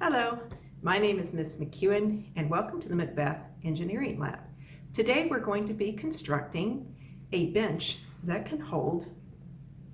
Hello, my name is Miss McEwen and welcome to the Macbeth Engineering Lab. Today we're going to be constructing a bench that can hold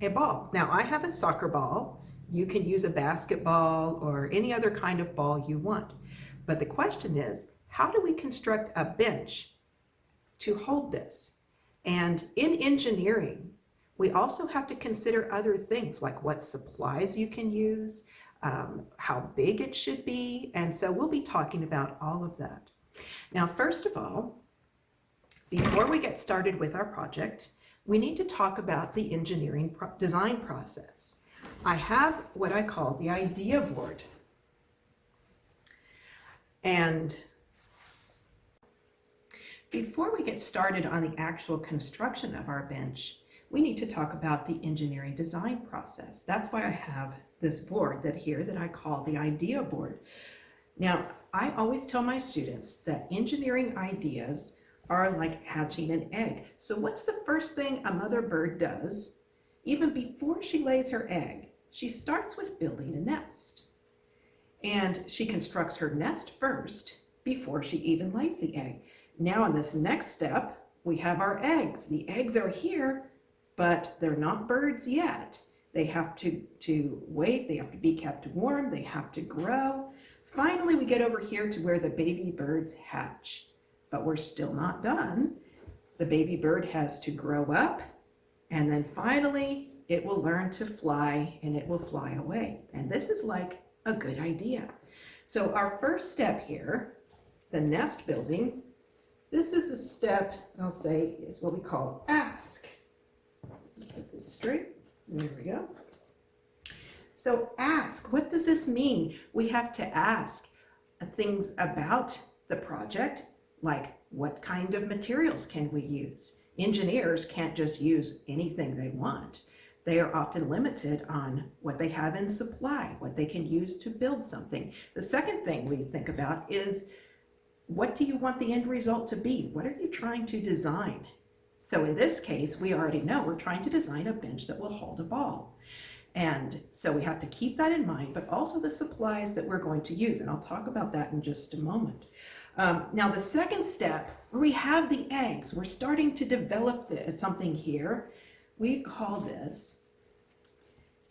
a ball. Now I have a soccer ball. You can use a basketball or any other kind of ball you want. But the question is, how do we construct a bench to hold this? And in engineering, we also have to consider other things like what supplies you can use, how big it should be, and so we'll be talking about all of that. Now, first of all, before we get started with our project, we need to talk about the engineering design process. I have what I call the idea board. And before we get started on the actual construction of our bench, we need to talk about the engineering design process. That's why I have this board that I call the idea board. Now, I always tell my students that engineering ideas are like hatching an egg. So what's the first thing a mother bird does? Even before she lays her egg, she starts with building a nest. And she constructs her nest first before she even lays the egg. Now in this next step, we have our eggs. The eggs are here, but they're not birds yet. They have to wait, they have to be kept warm, they have to grow. Finally, we get over here to where the baby birds hatch, but we're still not done. The baby bird has to grow up, and then finally it will learn to fly and it will fly away. And this is like a good idea. So our first step here, the nest building, this is a step, I'll say, is what we call ask. Get this straight. There we go. So ask, what does this mean? We have to ask things about the project, like what kind of materials can we use? Engineers can't just use anything they want. They are often limited on what they have in supply, what they can use to build something. The second thing we think about is, what do you want the end result to be? What are you trying to design? So in this case, we already know we're trying to design a bench that will hold a ball. And so we have to keep that in mind, but also the supplies that we're going to use. And I'll talk about that in just a moment. Now the second step, where we have the eggs, we're starting to develop something here. We call this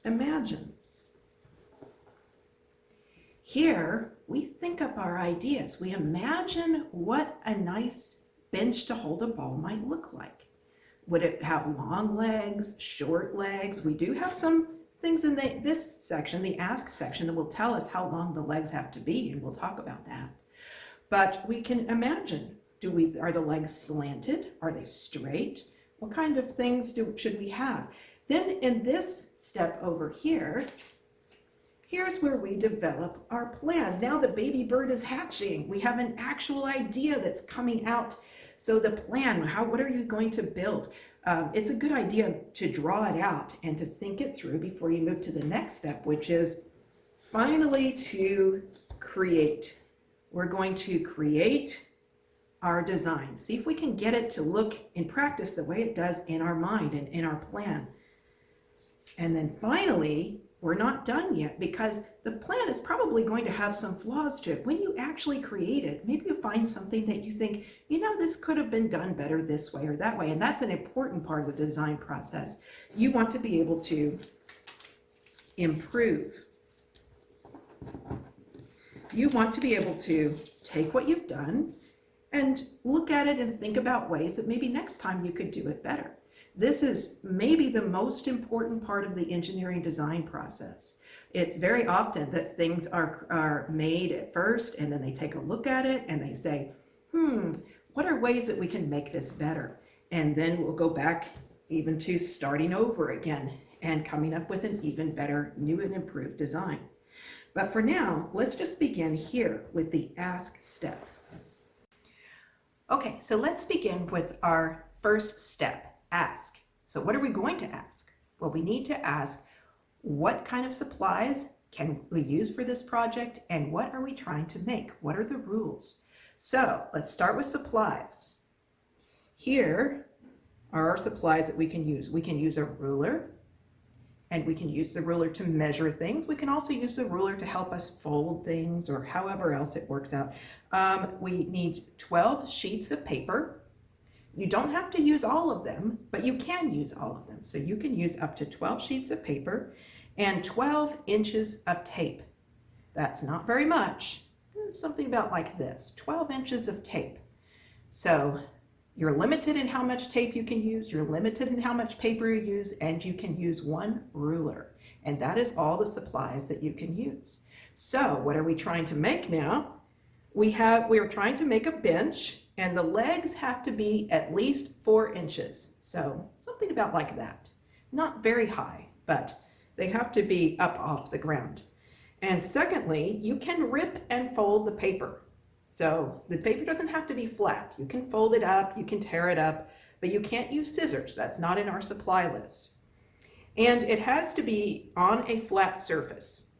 imagine. Here, we think up our ideas. We imagine what a nice bench to hold a ball might look like. Would it have long legs, short legs? We do have some things in this section, the ask section, that will tell us how long the legs have to be, and we'll talk about that. But we can imagine, are the legs slanted? Are they straight? What kind of things should we have? Then in this step over here, here's where we develop our plan. Now the baby bird is hatching. We have an actual idea that's coming out. So the plan, what are you going to build? It's a good idea to draw it out and to think it through before you move to the next step, which is finally to create. We're going to create our design. See if we can get it to look in practice the way it does in our mind and in our plan. And then finally, we're not done yet because the plan is probably going to have some flaws to it. When you actually create it, maybe you find something that you think, this could have been done better this way or that way. And that's an important part of the design process. You want to be able to improve. You want to be able to take what you've done and look at it and think about ways that maybe next time you could do it better. This is maybe the most important part of the engineering design process. It's very often that things are made at first and then they take a look at it and they say, what are ways that we can make this better? And then we'll go back even to starting over again and coming up with an even better, new and improved design. But for now, let's just begin here with the ask step. Okay, so let's begin with our first step, ask. So what are we going to ask? Well, we need to ask, what kind of supplies can we use for this project, and what are we trying to make? What are the rules? So let's start with supplies. Here are our supplies that we can use. We can use a ruler And we can use the ruler to measure things. We can also use the ruler to help us fold things or however else it works out. We need 12 sheets of paper. You don't have to use all of them, but you can use all of them. So you can use up to 12 sheets of paper and 12 inches of tape. That's not very much. It's something about like this, 12 inches of tape. So you're limited in how much tape you can use, you're limited in how much paper you use, and you can use one ruler. And that is all the supplies that you can use. So what are we trying to make now? We are trying to make a bench, and the legs have to be at least 4 inches. So something about like that. Not very high, but they have to be up off the ground. And secondly, you can rip and fold the paper. So the paper doesn't have to be flat. You can fold it up, you can tear it up, but you can't use scissors. That's not in our supply list. And it has to be on a flat surface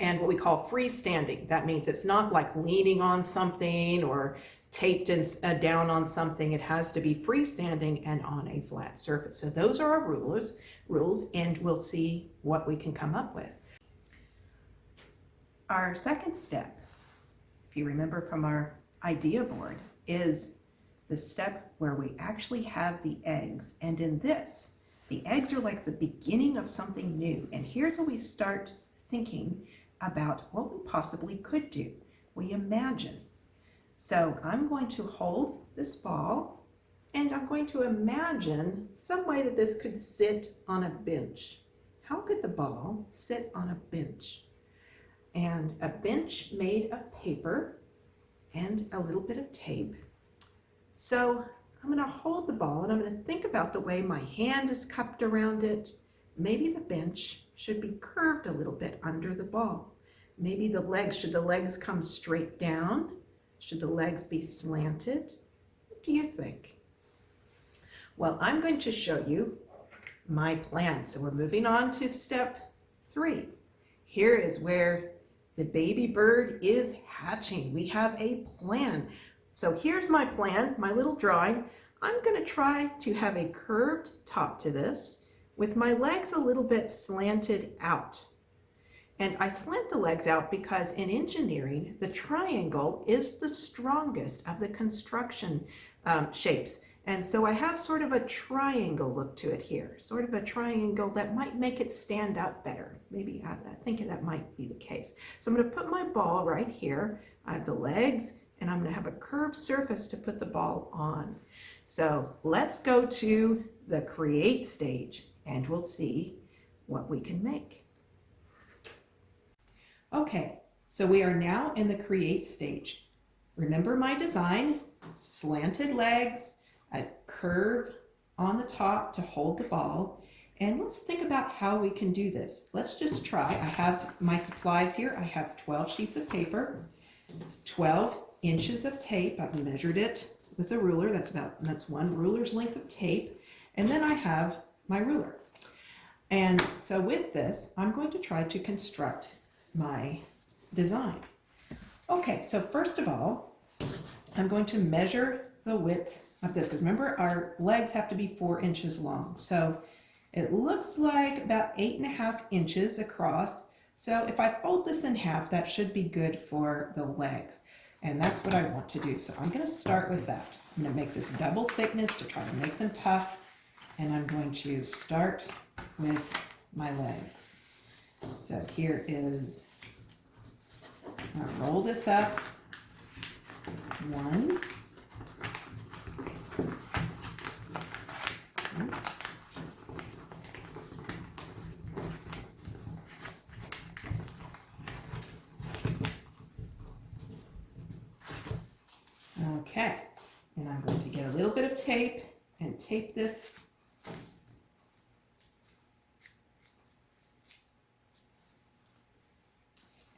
and what we call freestanding. That means it's not like leaning on something or taped down on something. It has to be freestanding and on a flat surface. So those are our rules, and we'll see what we can come up with. Our second step, if you remember from our idea board, is the step where we actually have the eggs. And in this, the eggs are like the beginning of something new. And here's where we start thinking about what we possibly could do. We imagine. So I'm going to hold this ball, and I'm going to imagine some way that this could sit on a bench. How could the ball sit on a bench? And a bench made of paper and a little bit of tape. So I'm going to hold the ball, and I'm going to think about the way my hand is cupped around it. Maybe the bench should be curved a little bit under the ball. Maybe should the legs come straight down? Should the legs be slanted? What do you think? Well, I'm going to show you my plan. So we're moving on to step 3. Here is where the baby bird is hatching. We have a plan. So here's my plan, my little drawing. I'm going to try to have a curved top to this with my legs a little bit slanted out. And I slant the legs out because in engineering, the triangle is the strongest of the construction shapes. And so I have sort of a triangle look to it here, sort of a triangle that might make it stand out better. Maybe I think that might be the case. So I'm going to put my ball right here. I have the legs, and I'm going to have a curved surface to put the ball on. So let's go to the create stage, and we'll see what we can make. Okay, so we are now in the create stage. Remember my design, slanted legs, a curve on the top to hold the ball. And let's think about how we can do this. Let's just try. I have my supplies here. I have 12 sheets of paper, 12 inches of tape. I've measured it with a ruler. That's one ruler's length of tape. And then I have my ruler. And so with this, I'm going to try to construct my design. Okay, so first of all, I'm going to measure the width of this, because remember our legs have to be 4 inches long. So it looks like about 8.5 inches across. So if I fold this in half, that should be good for the legs. And that's what I want to do. So I'm going to start with that. I'm going to make this double thickness to try to make them tough. And I'm going to start with my legs. So here is, I'll roll this up. 1. Oops. Okay, and I'm going to get a little bit of tape and tape this .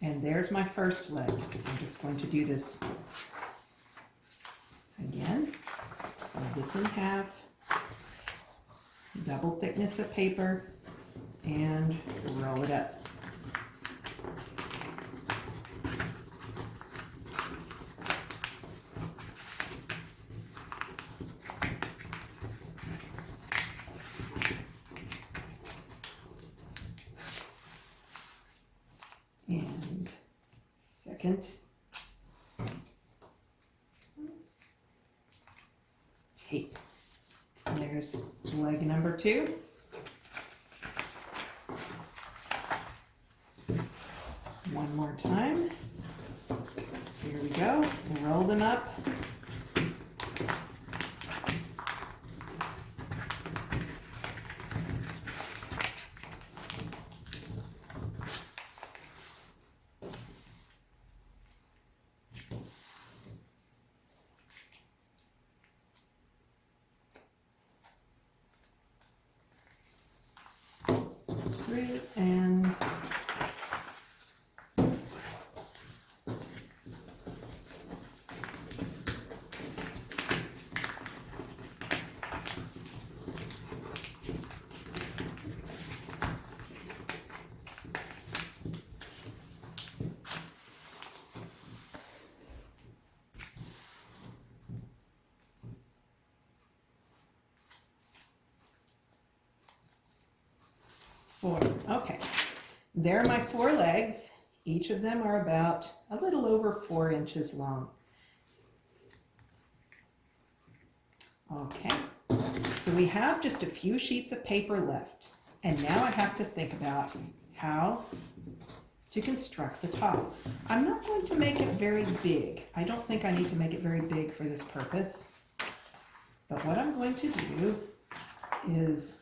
And there's my first leg. I'm just going to do this again. Fold this in half, double thickness of paper, and roll it up. second tape. And there's leg number 2. One more time. Here we go. Roll them up. And four. Okay, there are my 4 legs. Each of them are about a little over 4 inches long. Okay, so we have just a few sheets of paper left. And now I have to think about how to construct the top. I'm not going to make it very big. I don't think I need to make it very big for this purpose. But what I'm going to do is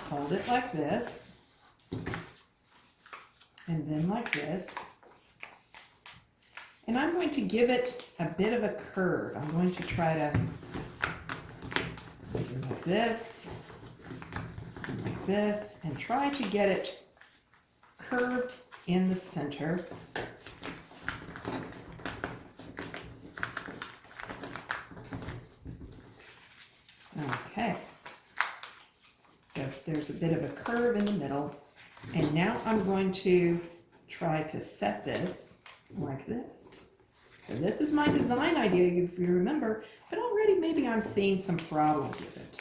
hold it like this, and then like this. And I'm going to give it a bit of a curve. I'm going to try to do like this, and try to get it curved in the center. Okay. So there's a bit of a curve in the middle, and now I'm going to try to set this like this. So this is my design idea, if you remember, but already maybe I'm seeing some problems with it.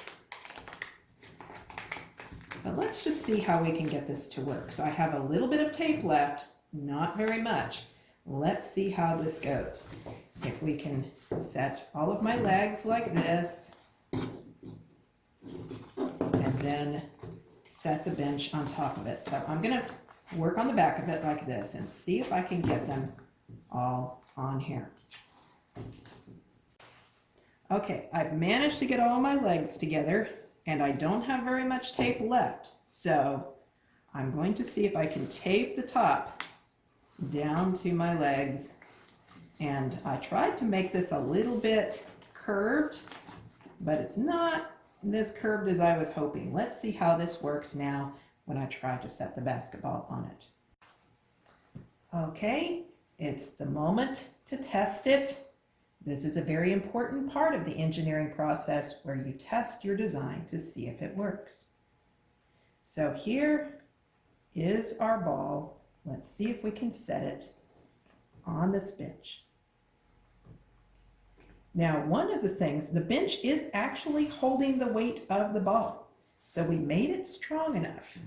But let's just see how we can get this to work. So I have a little bit of tape left, not very much. Let's see how this goes. If we can set all of my legs like this, and then set the bench on top of it. So I'm going to work on the back of it like this and see if I can get them all on here. Okay, I've managed to get all my legs together, and I don't have very much tape left. So I'm going to see if I can tape the top down to my legs. And I tried to make this a little bit curved, but it's not as curved as I was hoping. Let's see how this works now when I try to set the basketball on it. Okay, it's the moment to test it. This is a very important part of the engineering process where you test your design to see if it works. So here is our ball. Let's see if we can set it on this bench. Now, one of the things, the bench is actually holding the weight of the ball. So we made it strong enough.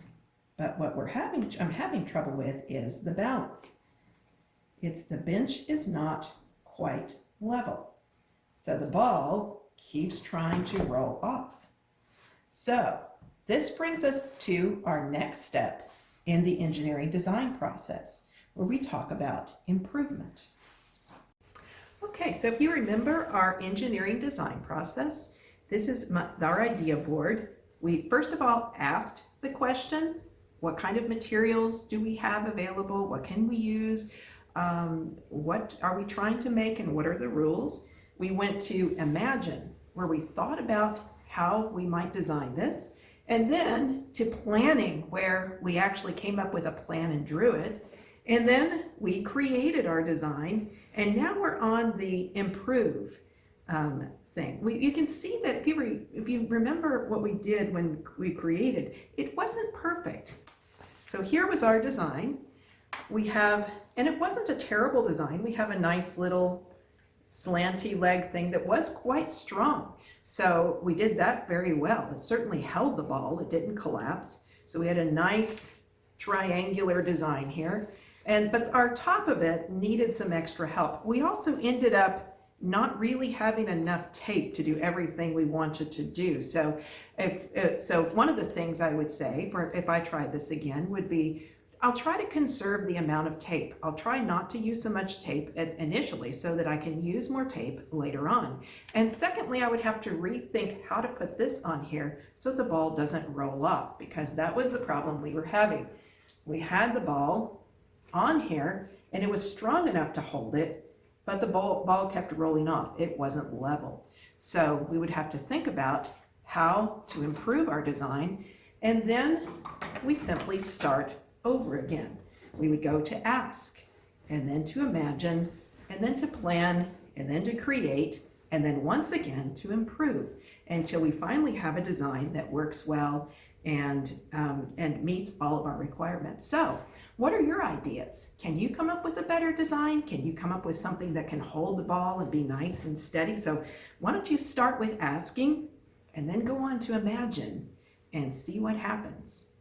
But what I'm having trouble with is the balance. The bench is not quite level. So the ball keeps trying to roll off. So this brings us to our next step in the engineering design process, where we talk about improvement. Okay, so if you remember our engineering design process, this is our idea board. We first of all asked the question, what kind of materials do we have available? What can we use? What are we trying to make, and what are the rules? We went to imagine, where we thought about how we might design this, and then to planning, where we actually came up with a plan and drew it. And then we created our design, and now we're on the improve thing. You can see that if you remember what we did when we created, it wasn't perfect. So here was our design. We have, and it wasn't a terrible design. We have a nice little slanty leg thing that was quite strong. So we did that very well. It certainly held the ball. It didn't collapse. So we had a nice triangular design here. But our top of it needed some extra help. We also ended up not really having enough tape to do everything we wanted to do. So so one of the things I would say for if I tried this again would be, I'll try to conserve the amount of tape. I'll try not to use so much tape initially so that I can use more tape later on. And secondly, I would have to rethink how to put this on here so the ball doesn't roll off, because that was the problem we were having. We had the ball on here and it was strong enough to hold it, but the ball kept rolling off. It wasn't level. So we would have to think about how to improve our design, and then we simply start over again. We would go to ask, and then to imagine, and then to plan, and then to create, and then once again to improve, until we finally have a design that works well and meets all of our requirements. So what are your ideas? Can you come up with a better design? Can you come up with something that can hold the ball and be nice and steady? So why don't you start with asking and then go on to imagine and see what happens.